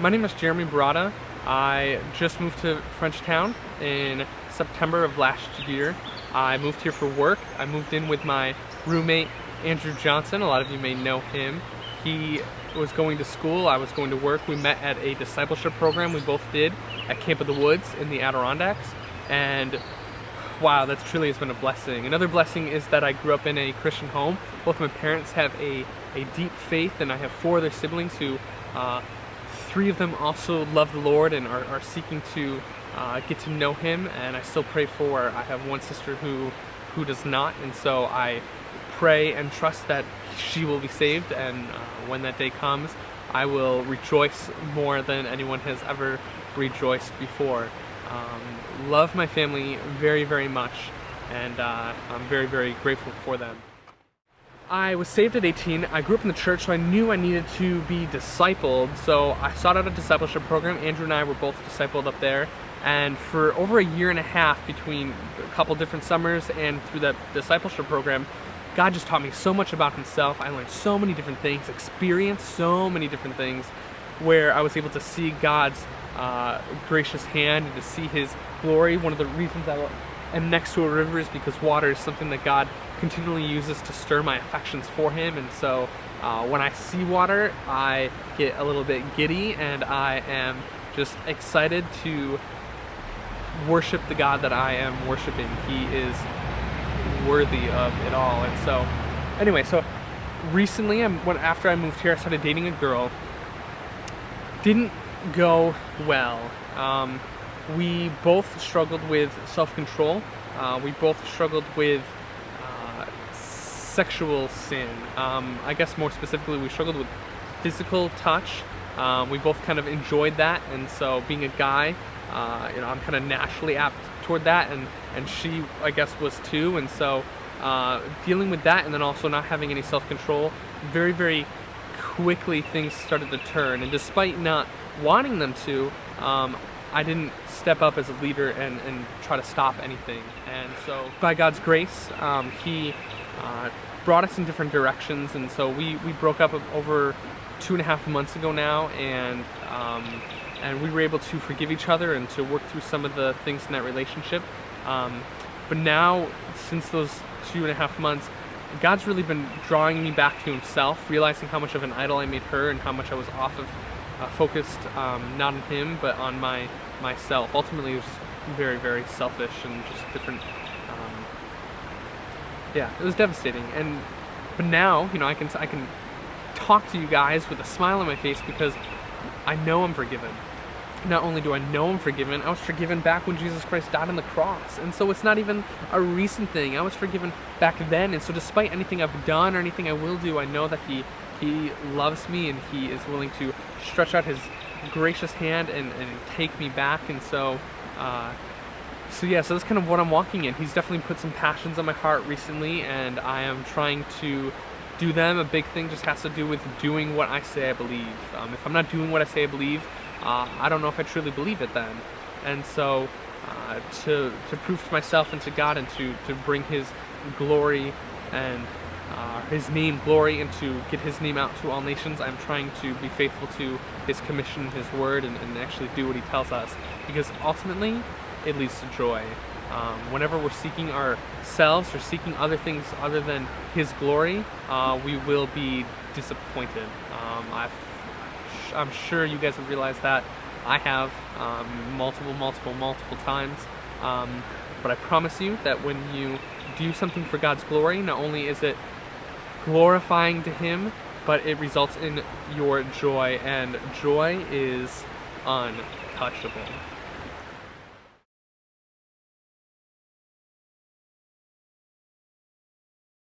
My name is Jeremy Barada. I just moved to Frenchtown in September of last year. I moved here for work. I moved in with my roommate, Andrew Johnson. A lot of you may know him. He was going to school, I was going to work. We met at a discipleship program we both did at Camp of the Woods in the Adirondacks. And wow, that truly has been a blessing. Another blessing is that I grew up in a Christian home. Both my parents have a deep faith, and I have 4 other siblings who 3 of them also love the Lord and are seeking to get to know Him, and I still pray for. I have one sister who does not, and so I pray and trust that she will be saved, and when that day comes, I will rejoice more than anyone has ever rejoiced before. Love my family very, very much, and I'm very, very grateful for them. I was saved at 18. I grew up in the church, so I knew I needed to be discipled. So I sought out a discipleship program. Andrew and I were both discipled up there. And for over a year and a half, between a couple different summers and through that discipleship program, God just taught me so much about Himself. I learned so many different things, experienced so many different things, where I was able to see God's gracious hand and to see His glory. One of the reasons I am next to a river is because water is something that God continually uses to stir my affections for Him, and so when I see water, I get a little bit giddy, and I am just excited to worship the God that I am worshiping. He is worthy of it all. And so anyway, so recently, after I moved here, I started dating a girl. Didn't go well. We both struggled with self-control. We both struggled with sexual sin. I guess more specifically, we struggled with physical touch. We both kind of enjoyed that, and so being a guy, I'm kind of naturally apt toward that, and she, I guess, was too, and so dealing with that, and then also not having any self-control, very, very quickly things started to turn, and despite not wanting them to, I didn't step up as a leader and try to stop anything. And so by God's grace, He brought us in different directions, and so we broke up over 2.5 months ago now, and we were able to forgive each other and to work through some of the things in that relationship. But now, since those 2.5 months, God's really been drawing me back to Himself, realizing how much of an idol I made her and how much I was off of focused not on Him but on myself. Ultimately, it was very, very selfish and just different. Yeah, it was devastating. But now, I can talk to you guys with a smile on my face because I know I'm forgiven. Not only do I know I'm forgiven, I was forgiven back when Jesus Christ died on the cross. And so it's not even a recent thing. I was forgiven back then. And so despite anything I've done or anything I will do, I know that He loves me, and He is willing to stretch out His gracious hand and take me back. And so so that's kind of what I'm walking in. He's definitely put some passions on my heart recently, and I am trying to do them. A big thing just has to do with doing what I say I believe. If I'm not doing what I say I believe, I don't know if I truly believe it then. And so to prove to myself and to God, and to bring His glory and His name glory, and to get His name out to all nations, I'm trying to be faithful to His commission, His word, and actually do what He tells us, because ultimately it leads to joy. Whenever we're seeking ourselves or seeking other things other than His glory, we will be disappointed. I'm sure you guys have realized that. I have multiple times. But I promise you that when you do something for God's glory, not only is it glorifying to Him, but it results in your joy, and joy is untouchable.